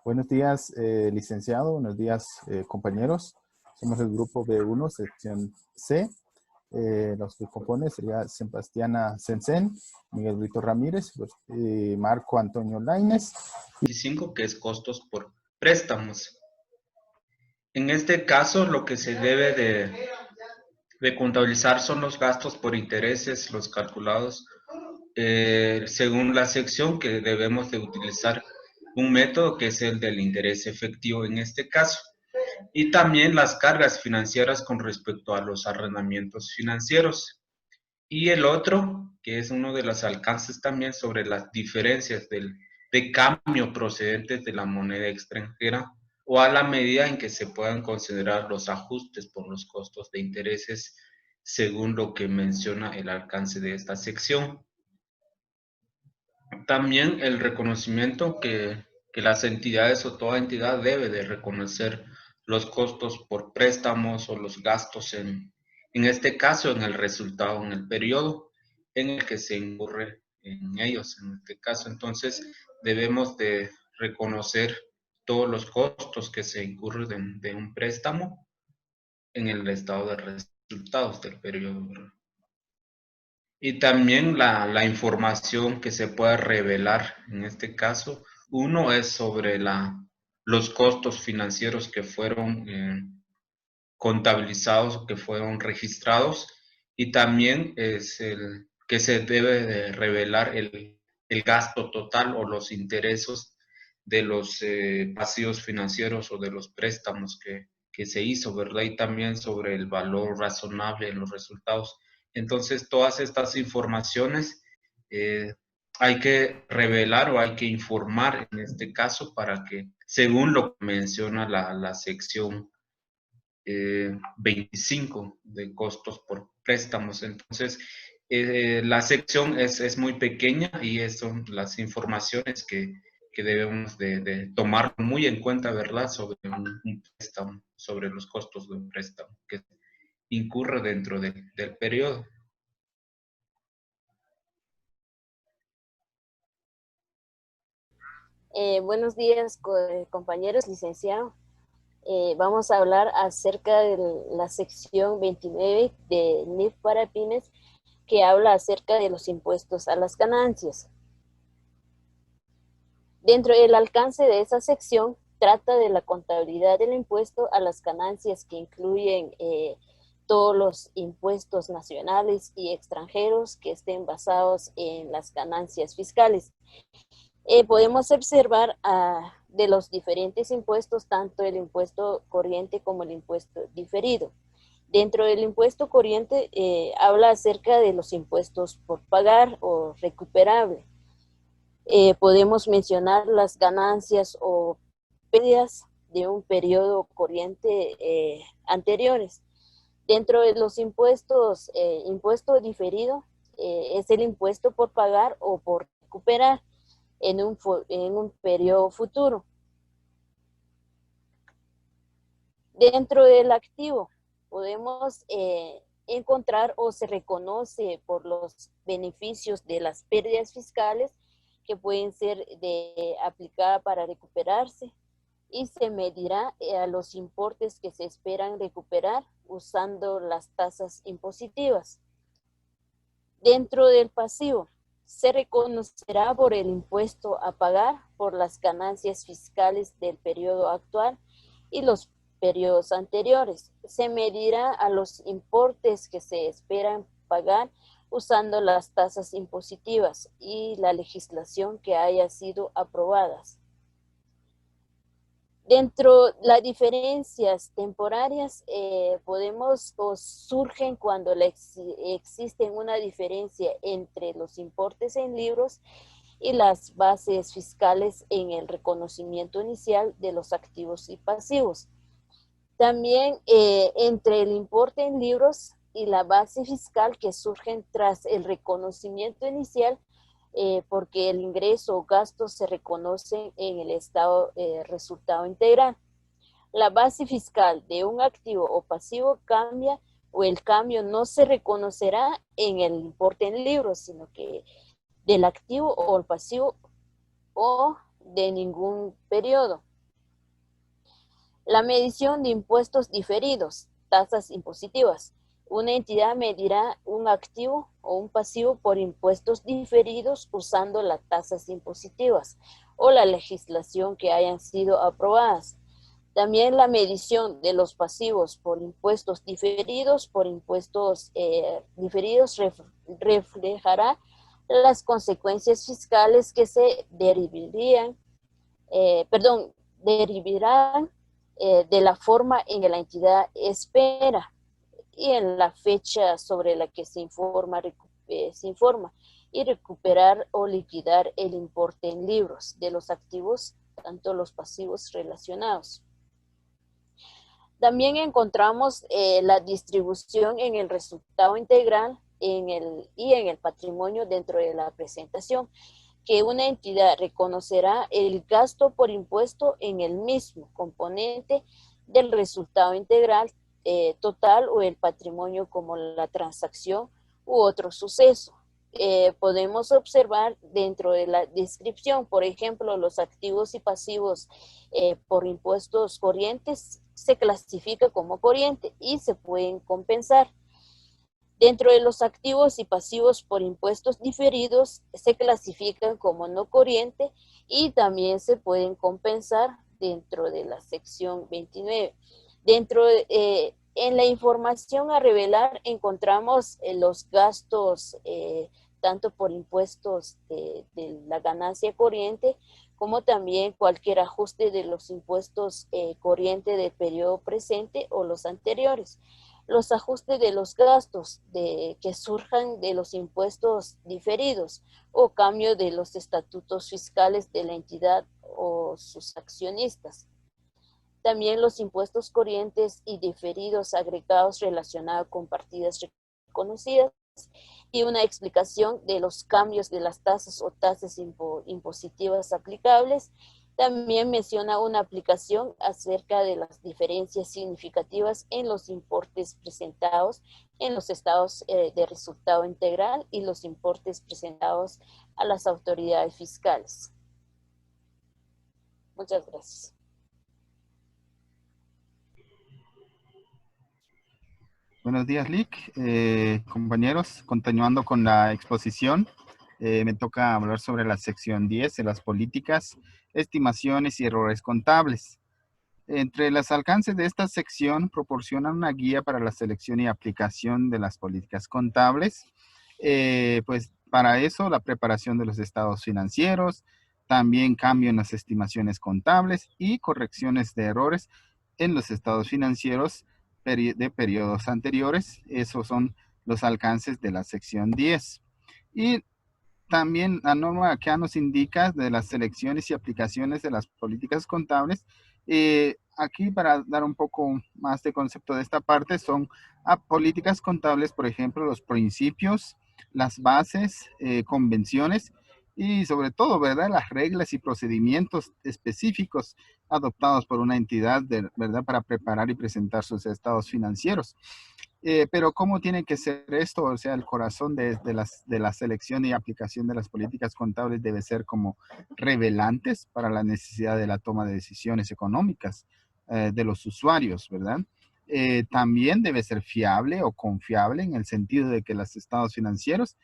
Buenos días, licenciado. Buenos días, compañeros. Somos el grupo B1, sección C. Los que componen sería Sebastiana Sensen, Miguel Brito Ramírez, Marco Antonio Lainez. 25, que es costos por préstamos. En este caso, lo que se debe de contabilizar son los gastos por intereses, los calculados según la sección, que debemos de utilizar un método que es el del interés efectivo en este caso, y también las cargas financieras con respecto a los arrendamientos financieros. Y el otro, que es uno de los alcances también sobre las diferencias de cambio procedentes de la moneda extranjera, o a la medida en que se puedan considerar los ajustes por los costos de intereses según lo que menciona el alcance de esta sección. También el reconocimiento que las entidades o toda entidad debe de reconocer los costos por préstamos o los gastos en este caso, en el resultado, en el periodo en el que se incurre en ellos. En este caso, entonces, debemos de reconocer todos los costos que se incurren de un préstamo en el estado de resultados del periodo. Y también la información que se pueda revelar en este caso, uno es sobre los costos financieros que fueron contabilizados o que fueron registrados, y también es el que se debe de revelar el gasto total o los intereses de los pasivos financieros o de los préstamos que se hizo, ¿verdad? Y también sobre el valor razonable en los resultados. Entonces, todas estas informaciones hay que revelar o hay que informar en este caso para que, según lo que menciona la sección 25 de costos por préstamos. Entonces, la sección es muy pequeña y son las informaciones que debemos de tomar muy en cuenta, ¿verdad? Sobre un préstamo, sobre los costos de un préstamo que incurre dentro del periodo. Buenos días, compañeros, licenciado. Vamos a hablar acerca de la sección 29 de NIF para pymes, que habla acerca de los impuestos a las ganancias. Dentro del alcance de esa sección, trata de la contabilidad del impuesto a las ganancias, que incluyen todos los impuestos nacionales y extranjeros que estén basados en las ganancias fiscales. Podemos observar de los diferentes impuestos, tanto el impuesto corriente como el impuesto diferido. Dentro del impuesto corriente habla acerca de los impuestos por pagar o recuperable. Podemos mencionar las ganancias o pérdidas de un periodo corriente anteriores. Dentro de los impuestos, impuesto diferido es el impuesto por pagar o por recuperar en un periodo futuro. Dentro del activo podemos encontrar o se reconoce por los beneficios de las pérdidas fiscales que pueden ser aplicadas para recuperarse, y se medirá a los importes que se esperan recuperar usando las tasas impositivas. Dentro del pasivo, se reconocerá por el impuesto a pagar por las ganancias fiscales del periodo actual y los periodos anteriores. Se medirá a los importes que se esperan pagar usando las tasas impositivas y la legislación que haya sido aprobadas. Dentro de las diferencias temporarias surgen cuando existe una diferencia entre los importes en libros y las bases fiscales en el reconocimiento inicial de los activos y pasivos. También entre el importe en libros y la base fiscal que surgen tras el reconocimiento inicial, porque el ingreso o gasto se reconoce en el estado resultado integral. La base fiscal de un activo o pasivo cambia, o el cambio no se reconocerá en el importe en libros, sino que del activo o el pasivo o de ningún periodo. La medición de impuestos diferidos, tasas impositivas. Una entidad medirá un activo o un pasivo por impuestos diferidos usando las tasas impositivas o la legislación que hayan sido aprobadas. También la medición de los pasivos por impuestos diferidos reflejará las consecuencias fiscales que se derivarán de la forma en que la entidad espera y en la fecha sobre la que se informa y recuperar o liquidar el importe en libros de los activos, tanto los pasivos relacionados. También encontramos la distribución en el resultado integral y en el patrimonio dentro de la presentación, que una entidad reconocerá el gasto por impuesto en el mismo componente del resultado integral total o el patrimonio como la transacción u otro suceso. Podemos observar dentro de la descripción, por ejemplo, los activos y pasivos por impuestos corrientes se clasifica como corriente y se pueden compensar. Dentro de los activos y pasivos por impuestos diferidos se clasifican como no corriente y también se pueden compensar dentro de la sección 29. En la información a revelar encontramos los gastos tanto por impuestos de la ganancia corriente como también cualquier ajuste de los impuestos corriente del periodo presente o los anteriores. Los ajustes de los gastos que surjan de los impuestos diferidos o cambio de los estatutos fiscales de la entidad o sus accionistas. También los impuestos corrientes y diferidos agregados relacionados con partidas reconocidas y una explicación de los cambios de las tasas o tasas impositivas aplicables. También menciona una aplicación acerca de las diferencias significativas en los importes presentados en los estados de resultado integral y los importes presentados a las autoridades fiscales. Muchas gracias. Buenos días, Lick. Compañeros, continuando con la exposición, me toca hablar sobre la sección 10 de las políticas, estimaciones y errores contables. Entre los alcances de esta sección proporcionan una guía para la selección y aplicación de las políticas contables. Pues para eso, la preparación de los estados financieros, también cambio en las estimaciones contables y correcciones de errores en los estados financieros de periodos anteriores. Esos son los alcances de la sección 10. Y también la norma acá nos indica de las selecciones y aplicaciones de las políticas contables. Aquí para dar un poco más de concepto de esta parte son políticas contables, por ejemplo, los principios, las bases, convenciones y sobre todo, ¿verdad? Las reglas y procedimientos específicos adoptados por una entidad, ¿verdad? Para preparar y presentar sus estados financieros. Pero ¿cómo tiene que ser esto? O sea, el corazón de la selección y aplicación de las políticas contables debe ser como revelantes para la necesidad de la toma de decisiones económicas de los usuarios, ¿verdad? También debe ser fiable o confiable en el sentido de que los estados financieros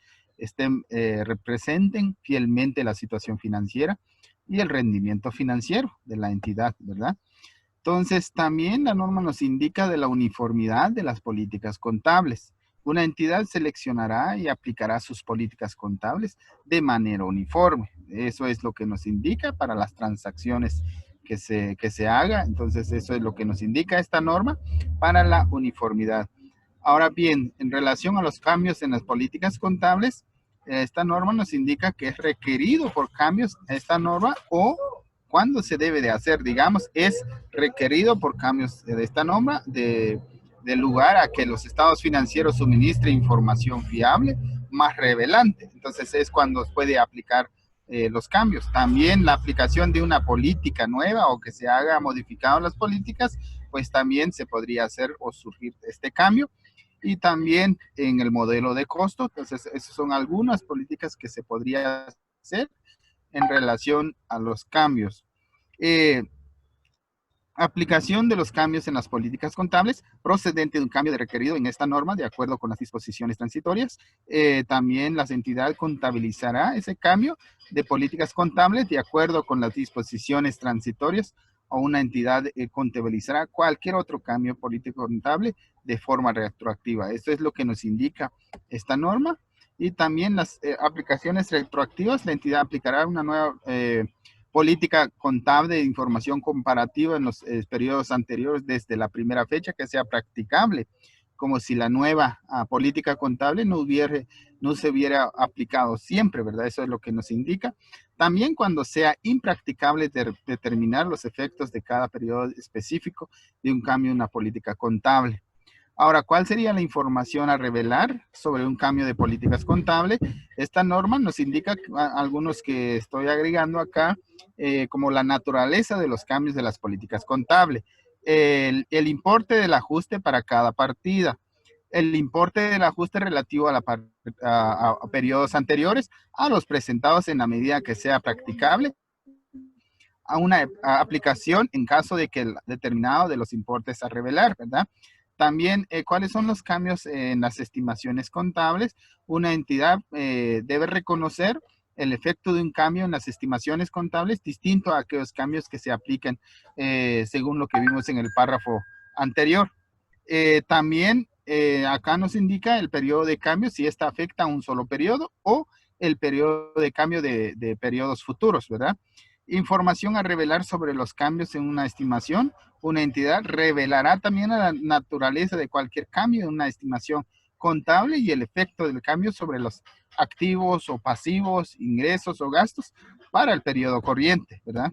representen fielmente la situación financiera y el rendimiento financiero de la entidad, ¿verdad? Entonces, también la norma nos indica de la uniformidad de las políticas contables. Una entidad seleccionará y aplicará sus políticas contables de manera uniforme. Eso es lo que nos indica para las transacciones que se haga. Entonces, eso es lo que nos indica esta norma para la uniformidad. Ahora bien, en relación a los cambios en las políticas contables, esta norma nos indica que es requerido por cambios a esta norma o cuándo se debe de hacer, digamos, es requerido por cambios de esta norma de lugar a que los estados financieros suministren información fiable más revelante. Entonces es cuando puede aplicar los cambios. También la aplicación de una política nueva o que se haga modificado las políticas, pues también se podría hacer o surgir este cambio. Y también en el modelo de costo, entonces esas son algunas políticas que se podría hacer en relación a los cambios. Aplicación de los cambios en las políticas contables procedente de un cambio de requerido en esta norma de acuerdo con las disposiciones transitorias. También la entidad contabilizará ese cambio de políticas contables de acuerdo con las disposiciones transitorias, o una entidad contabilizará cualquier otro cambio político contable de forma retroactiva. Esto es lo que nos indica esta norma. Y también las aplicaciones retroactivas, la entidad aplicará una nueva política contable de información comparativa en los periodos anteriores desde la primera fecha que sea practicable, como si la nueva política contable no se hubiera aplicado siempre, ¿verdad? Eso es lo que nos indica. También cuando sea impracticable determinar los efectos de cada periodo específico de un cambio en una política contable. Ahora, ¿cuál sería la información a revelar sobre un cambio de políticas contables? Esta norma nos indica algunos que estoy agregando acá, como la naturaleza de los cambios de las políticas contables, el importe del ajuste para cada partida, el importe del ajuste relativo a periodos anteriores a los presentados en la medida que sea practicable, a una aplicación en caso de que el determinado de los importes a revelar, ¿verdad? También, ¿cuáles son los cambios en las estimaciones contables? Una entidad debe reconocer el efecto de un cambio en las estimaciones contables distinto a aquellos cambios que se aplican según lo que vimos en el párrafo anterior. También acá nos indica el periodo de cambio, si esta afecta a un solo periodo o el periodo de cambio de periodos futuros, ¿verdad? Información a revelar sobre los cambios en una estimación. Una entidad revelará también la naturaleza de cualquier cambio en una estimación contable y el efecto del cambio sobre los activos o pasivos, ingresos o gastos para el periodo corriente, ¿verdad?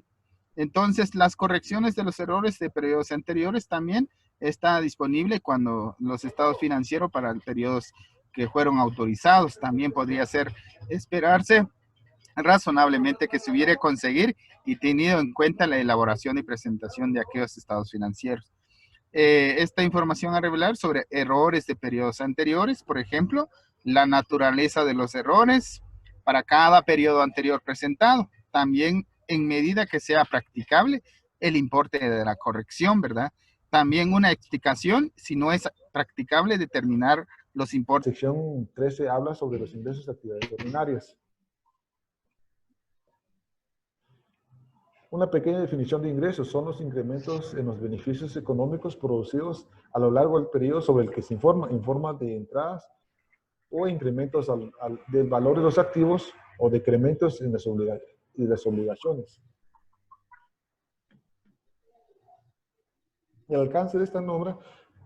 Entonces, las correcciones de los errores de periodos anteriores también está disponible cuando los estados financieros para los periodos que fueron autorizados. También podría ser esperarse razonablemente que se hubiera conseguir y tenido en cuenta la elaboración y presentación de aquellos estados financieros. Esta información a revelar sobre errores de periodos anteriores, por ejemplo, la naturaleza de los errores para cada periodo anterior presentado. También, en medida que sea practicable, el importe de la corrección, ¿verdad? También una explicación, si no es practicable, determinar los importes. Sección 13 habla sobre los ingresos de actividades ordinarias. Una pequeña definición de ingresos son los incrementos en los beneficios económicos producidos a lo largo del periodo sobre el que se informa, en forma de entradas o incrementos del valor de los activos o decrementos en las obligaciones. El alcance de esta norma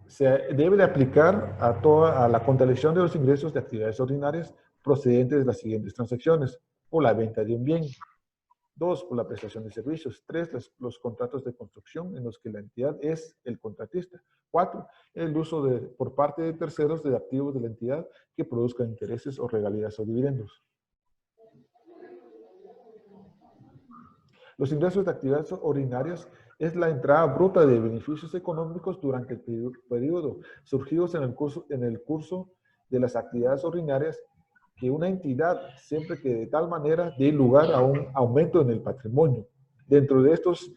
se debe de aplicar a la contabilización de los ingresos de actividades ordinarias procedentes de las siguientes transacciones: por la venta de un bien; 2, por la prestación de servicios; 3, los contratos de construcción en los que la entidad es el contratista; 4, el uso por parte de terceros de activos de la entidad que produzcan intereses o regalías o dividendos. Los ingresos de actividades ordinarias es la entrada bruta de beneficios económicos durante el periodo surgidos en el curso de las actividades ordinarias que una entidad, siempre que de tal manera dé lugar a un aumento en el patrimonio. Dentro de estos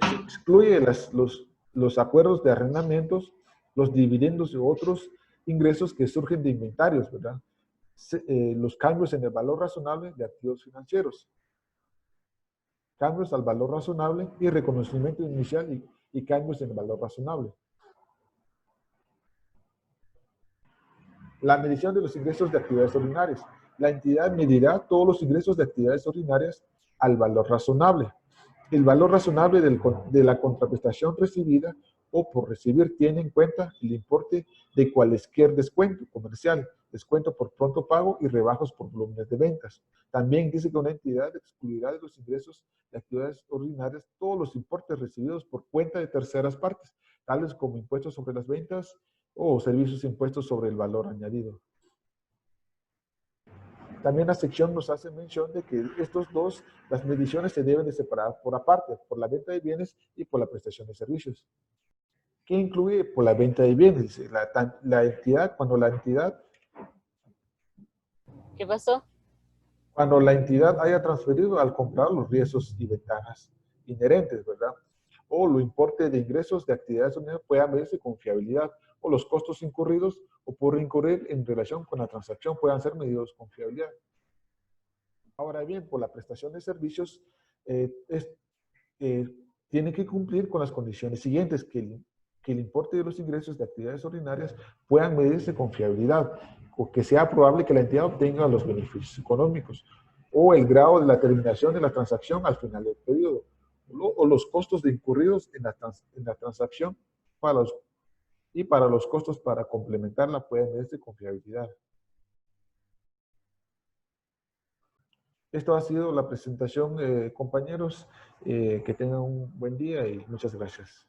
se excluye los acuerdos de arrendamientos, los dividendos y otros ingresos que surgen de inventarios, ¿verdad? Los cambios en el valor razonable de activos financieros, cambios al valor razonable y reconocimiento inicial y cambios en el valor razonable. La medición de los ingresos de actividades ordinarias. La entidad medirá todos los ingresos de actividades ordinarias al valor razonable. El valor razonable de la contraprestación recibida o por recibir tiene en cuenta el importe de cualesquier descuento comercial, descuento por pronto pago y rebajas por volúmenes de ventas. También dice que una entidad excluirá de los ingresos de actividades ordinarias todos los importes recibidos por cuenta de terceras partes, tales como impuestos sobre las ventas o servicios impuestos sobre el valor añadido. También la sección nos hace mención de que las mediciones se deben de separar por aparte, por la venta de bienes y por la prestación de servicios. ¿Qué incluye por la venta de bienes? Cuando la entidad... ¿Qué pasó? Cuando la entidad haya transferido al comprador los riesgos y ventajas inherentes, ¿verdad? o los importes de ingresos de actividades ordinarias puedan medirse con fiabilidad, o los costos incurridos o por incurrir en relación con la transacción puedan ser medidos con fiabilidad. Ahora bien, por la prestación de servicios, tiene que cumplir con las condiciones siguientes, que el importe de los ingresos de actividades ordinarias puedan medirse con fiabilidad, o que sea probable que la entidad obtenga los beneficios económicos, o el grado de la terminación de la transacción al final del periodo, o los costos de incurridos en la transacción para los costos para complementarla pueden medirse con fiabilidad. Esto ha sido la presentación, compañeros. Que tengan un buen día y muchas gracias.